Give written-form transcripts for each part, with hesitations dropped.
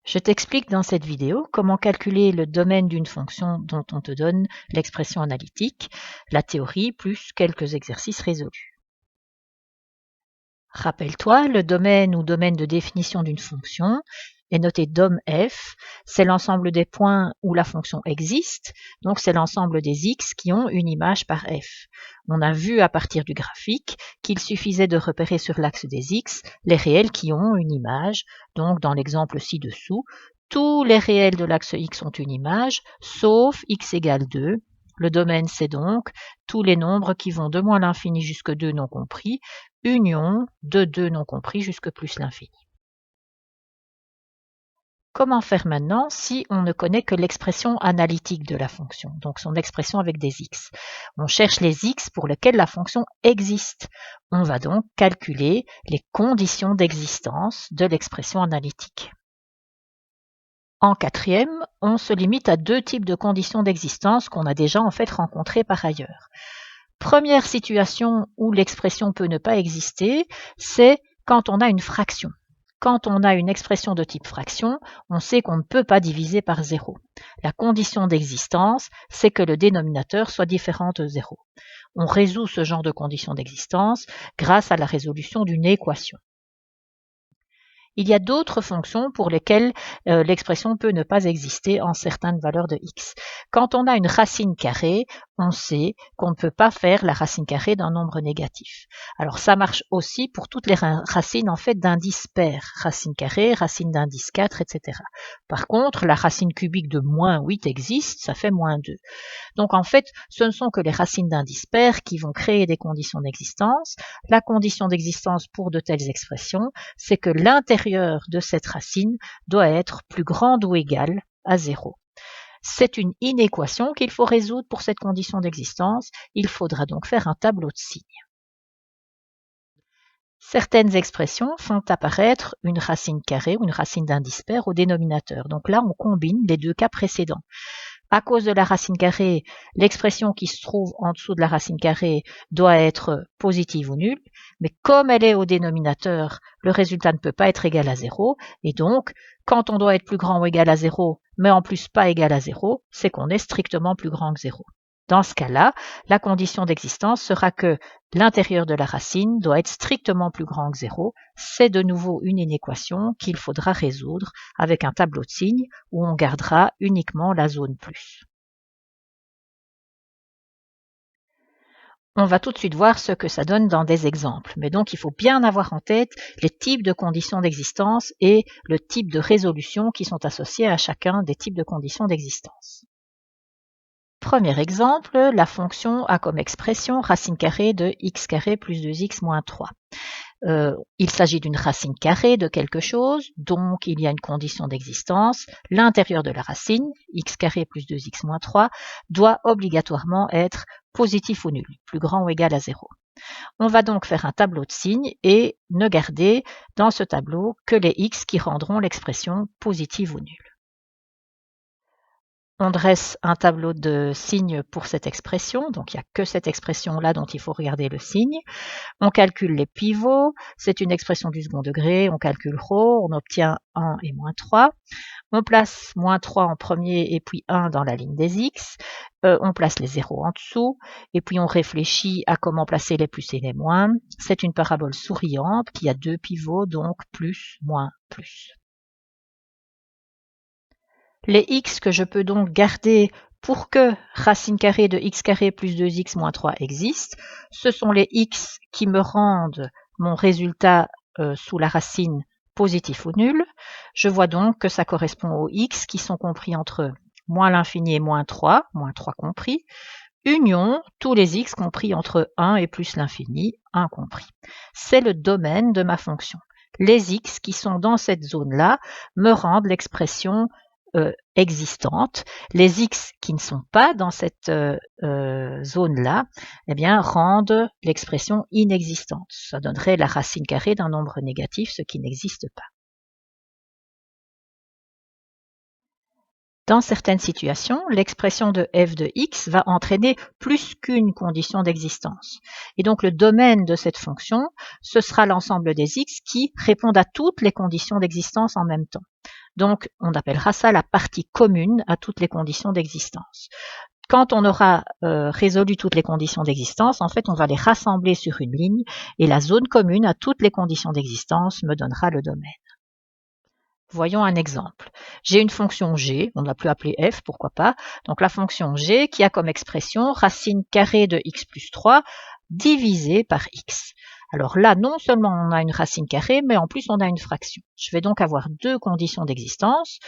Je t'explique dans cette vidéo comment calculer le domaine d'une fonction dont on te donne l'expression analytique, la théorie plus quelques exercices résolus. Rappelle-toi, le domaine ou domaine de définition d'une fonction est noté DOM-F, c'est l'ensemble des points où la fonction existe, donc c'est l'ensemble des x qui ont une image par f. On a vu à partir du graphique qu'il suffisait de repérer sur l'axe des x les réels qui ont une image, donc dans l'exemple ci-dessous, tous les réels de l'axe x ont une image, sauf x égale 2. Le domaine, c'est donc tous les nombres qui vont de moins l'infini jusque 2 non compris, union de 2 non compris jusque plus l'infini. Comment faire maintenant si on ne connaît que l'expression analytique de la fonction, donc son expression avec des x? On cherche les x pour lesquels la fonction existe. On va donc calculer les conditions d'existence de l'expression analytique. En quatrième, on se limite à deux types de conditions d'existence qu'on a déjà en fait rencontrées par ailleurs. Première situation où l'expression peut ne pas exister, c'est quand on a une fraction. Quand on a une expression de type fraction, on sait qu'on ne peut pas diviser par 0. La condition d'existence, c'est que le dénominateur soit différent de 0. On résout ce genre de condition d'existence grâce à la résolution d'une équation. Il y a d'autres fonctions pour lesquelles l'expression peut ne pas exister en certaines valeurs de x. Quand on a une racine carrée, on sait qu'on ne peut pas faire la racine carrée d'un nombre négatif. Alors ça marche aussi pour toutes les racines en fait d'indice pair, racine carrée, racine d'indice 4, etc. Par contre, la racine cubique de moins 8 existe, ça fait moins 2. Donc en fait, ce ne sont que les racines d'indice pair qui vont créer des conditions d'existence. La condition d'existence pour de telles expressions, c'est que l'intérieur de cette racine doit être plus grande ou égale à 0. C'est une inéquation qu'il faut résoudre pour cette condition d'existence. Il faudra donc faire un tableau de signes. Certaines expressions font apparaître une racine carrée ou une racine d'indice pair au dénominateur. Donc là, on combine les deux cas précédents. À cause de la racine carrée, l'expression qui se trouve en dessous de la racine carrée doit être positive ou nulle, mais comme elle est au dénominateur, le résultat ne peut pas être égal à 0, et donc, quand on doit être plus grand ou égal à 0, mais en plus pas égal à 0, c'est qu'on est strictement plus grand que 0. Dans ce cas-là, la condition d'existence sera que l'intérieur de la racine doit être strictement plus grand que 0. C'est de nouveau une inéquation qu'il faudra résoudre avec un tableau de signes où on gardera uniquement la zone plus. On va tout de suite voir ce que ça donne dans des exemples. Mais donc, il faut bien avoir en tête les types de conditions d'existence et le type de résolution qui sont associés à chacun des types de conditions d'existence. Premier exemple, la fonction a comme expression racine carrée de x carré plus 2x moins 3. Il s'agit d'une racine carrée de quelque chose, donc il y a une condition d'existence. L'intérieur de la racine, x carré plus 2x moins 3, doit obligatoirement être positif ou nul, plus grand ou égal à 0. On va donc faire un tableau de signes et ne garder dans ce tableau que les x qui rendront l'expression positive ou nulle. On dresse un tableau de signes pour cette expression, donc il n'y a que cette expression-là dont il faut regarder le signe. On calcule les pivots, c'est une expression du second degré, on calcule ρ, on obtient 1 et moins 3. On place moins 3 en premier et puis 1 dans la ligne des x. On place les zéros en dessous et puis on réfléchit à comment placer les plus et les moins. C'est une parabole souriante qui a deux pivots, donc plus, moins, plus. Les x que je peux donc garder pour que racine carrée de x carré plus 2x moins 3 existe, ce sont les x qui me rendent mon résultat sous la racine positif ou nul. Je vois donc que ça correspond aux x qui sont compris entre moins l'infini et moins 3 compris, union tous les x compris entre 1 et plus l'infini, 1 compris. C'est le domaine de ma fonction. Les x qui sont dans cette zone-là me rendent l'expression existantes. Les x qui ne sont pas dans cette zone-là, eh bien, rendent l'expression inexistante. Ça donnerait la racine carrée d'un nombre négatif, ce qui n'existe pas. Dans certaines situations, l'expression de f de x va entraîner plus qu'une condition d'existence. Et donc le domaine de cette fonction, ce sera l'ensemble des x qui répondent à toutes les conditions d'existence en même temps. Donc on appellera ça la partie commune à toutes les conditions d'existence. Quand on aura résolu toutes les conditions d'existence, en fait, on va les rassembler sur une ligne et la zone commune à toutes les conditions d'existence me donnera le domaine. Voyons un exemple. J'ai une fonction g, on l'a plus appelée f, pourquoi pas. Donc la fonction g qui a comme expression racine carrée de x plus 3 divisé par x. Alors là, non seulement on a une racine carrée, mais en plus on a une fraction. Je vais donc avoir deux conditions d'existence.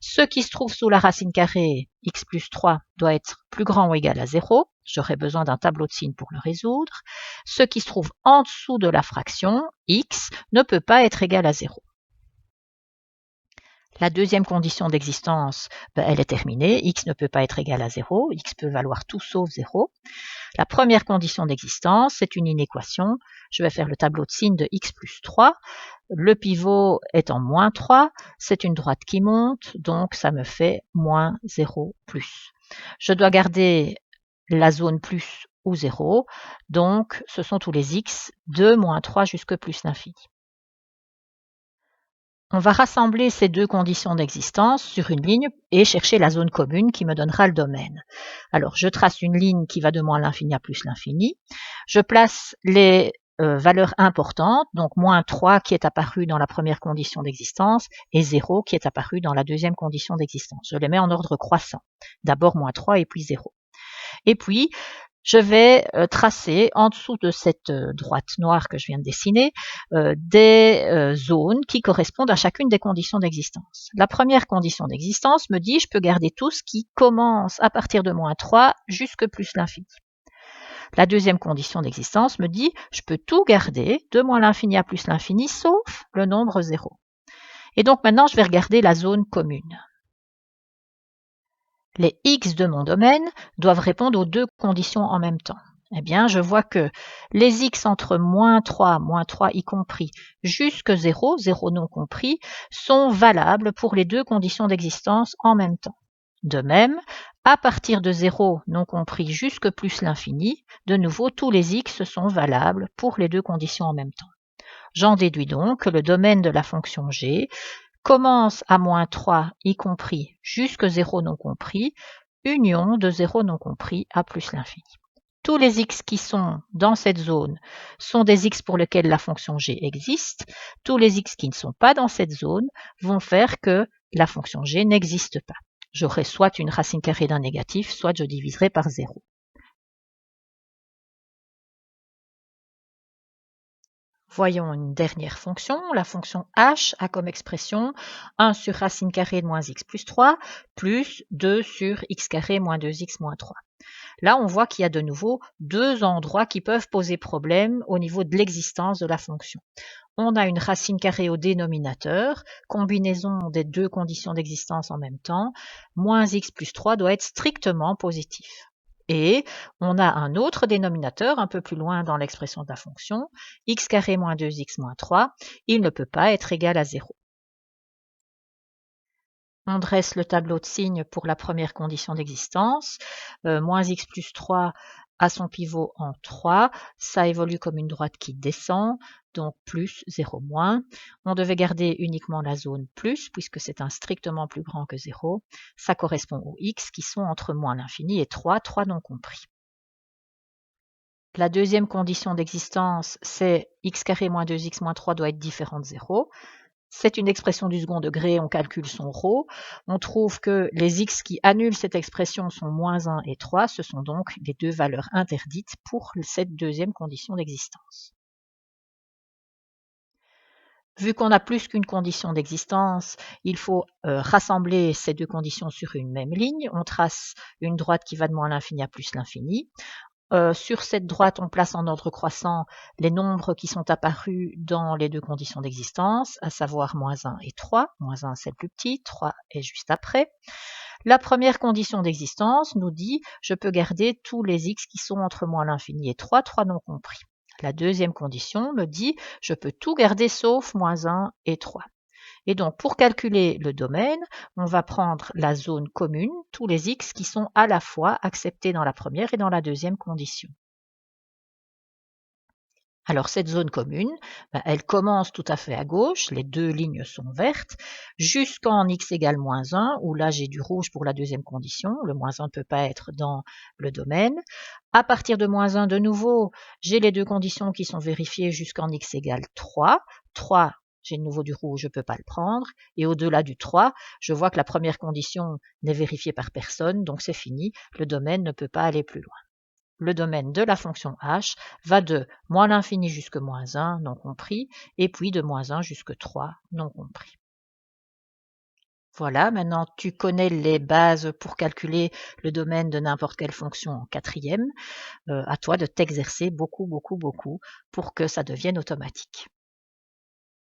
Ce qui se trouve sous la racine carrée, x plus 3, doit être plus grand ou égal à 0. J'aurai besoin d'un tableau de signes pour le résoudre. Ce qui se trouve en dessous de la fraction, x, ne peut pas être égal à 0. La deuxième condition d'existence, elle est terminée. X ne peut pas être égal à 0. X peut valoir tout sauf 0. La première condition d'existence, c'est une inéquation. Je vais faire le tableau de signes de x plus 3. Le pivot est en moins 3. C'est une droite qui monte, donc ça me fait moins 0 plus. Je dois garder la zone plus ou 0. Donc, ce sont tous les x de moins 3 jusque plus l'infini. On va rassembler ces deux conditions d'existence sur une ligne et chercher la zone commune qui me donnera le domaine. Alors, je trace une ligne qui va de moins l'infini à plus l'infini. Je place les valeurs importantes, donc moins 3 qui est apparu dans la première condition d'existence et 0 qui est apparu dans la deuxième condition d'existence. Je les mets en ordre croissant. D'abord moins 3 et puis 0. Et puis, je vais tracer en dessous de cette droite noire que je viens de dessiner des zones qui correspondent à chacune des conditions d'existence. La première condition d'existence me dit je peux garder tout ce qui commence à partir de moins 3 jusque plus l'infini. La deuxième condition d'existence me dit je peux tout garder de moins l'infini à plus l'infini sauf le nombre 0. Et donc maintenant je vais regarder la zone commune. Les x de mon domaine doivent répondre aux deux conditions en même temps. Eh bien, je vois que les x entre moins 3 y compris, jusque 0, 0 non compris, sont valables pour les deux conditions d'existence en même temps. De même, à partir de 0 non compris jusque plus l'infini, de nouveau, tous les x sont valables pour les deux conditions en même temps. J'en déduis donc que le domaine de la fonction g commence à moins 3 y compris jusque 0 non compris, union de 0 non compris à plus l'infini. Tous les x qui sont dans cette zone sont des x pour lesquels la fonction g existe. Tous les x qui ne sont pas dans cette zone vont faire que la fonction g n'existe pas. J'aurai soit une racine carrée d'un négatif, soit je diviserai par 0. Voyons une dernière fonction. La fonction h a comme expression 1 sur racine carrée de moins x plus 3 plus 2 sur x carré moins 2x moins 3. Là, on voit qu'il y a de nouveau deux endroits qui peuvent poser problème au niveau de l'existence de la fonction. On a une racine carrée au dénominateur, combinaison des deux conditions d'existence en même temps, moins x plus 3 doit être strictement positif. Et on a un autre dénominateur un peu plus loin dans l'expression de la fonction, x carré moins 2x moins 3, il ne peut pas être égal à 0. On dresse le tableau de signes pour la première condition d'existence, moins x plus 3 a son pivot en 3, ça évolue comme une droite qui descend, donc plus 0 moins. On devait garder uniquement la zone plus, puisque c'est un strictement plus grand que 0. Ça correspond aux x qui sont entre moins l'infini et 3, 3 non compris. La deuxième condition d'existence, c'est x carré moins 2x moins 3 doit être différent de 0. C'est une expression du second degré, on calcule son ρ. On trouve que les x qui annulent cette expression sont moins 1 et 3. Ce sont donc les deux valeurs interdites pour cette deuxième condition d'existence. Vu qu'on a plus qu'une condition d'existence, il faut rassembler ces deux conditions sur une même ligne. On trace une droite qui va de moins l'infini à plus l'infini. Sur cette droite, on place en ordre croissant les nombres qui sont apparus dans les deux conditions d'existence, à savoir moins 1 et 3. Moins 1, c'est le plus petit, 3 est juste après. La première condition d'existence nous dit je peux garder tous les x qui sont entre moins l'infini et 3, 3 non compris. La deuxième condition me dit je peux tout garder sauf moins 1 et 3. Et donc, pour calculer le domaine, on va prendre la zone commune, tous les x qui sont à la fois acceptés dans la première et dans la deuxième condition. Alors cette zone commune, elle commence tout à fait à gauche, les deux lignes sont vertes, jusqu'en x égale moins 1, où là j'ai du rouge pour la deuxième condition, le moins 1 ne peut pas être dans le domaine. À partir de moins 1, de nouveau, j'ai les deux conditions qui sont vérifiées jusqu'en x égale 3. 3, j'ai de nouveau du rouge, je ne peux pas le prendre. Et au-delà du 3, je vois que la première condition n'est vérifiée par personne, donc c'est fini, le domaine ne peut pas aller plus loin. Le domaine de la fonction h va de moins l'infini jusqu'à moins 1, non compris, et puis de moins 1 jusqu'à 3, non compris. Voilà, maintenant tu connais les bases pour calculer le domaine de n'importe quelle fonction en quatrième. À toi de t'exercer beaucoup pour que ça devienne automatique.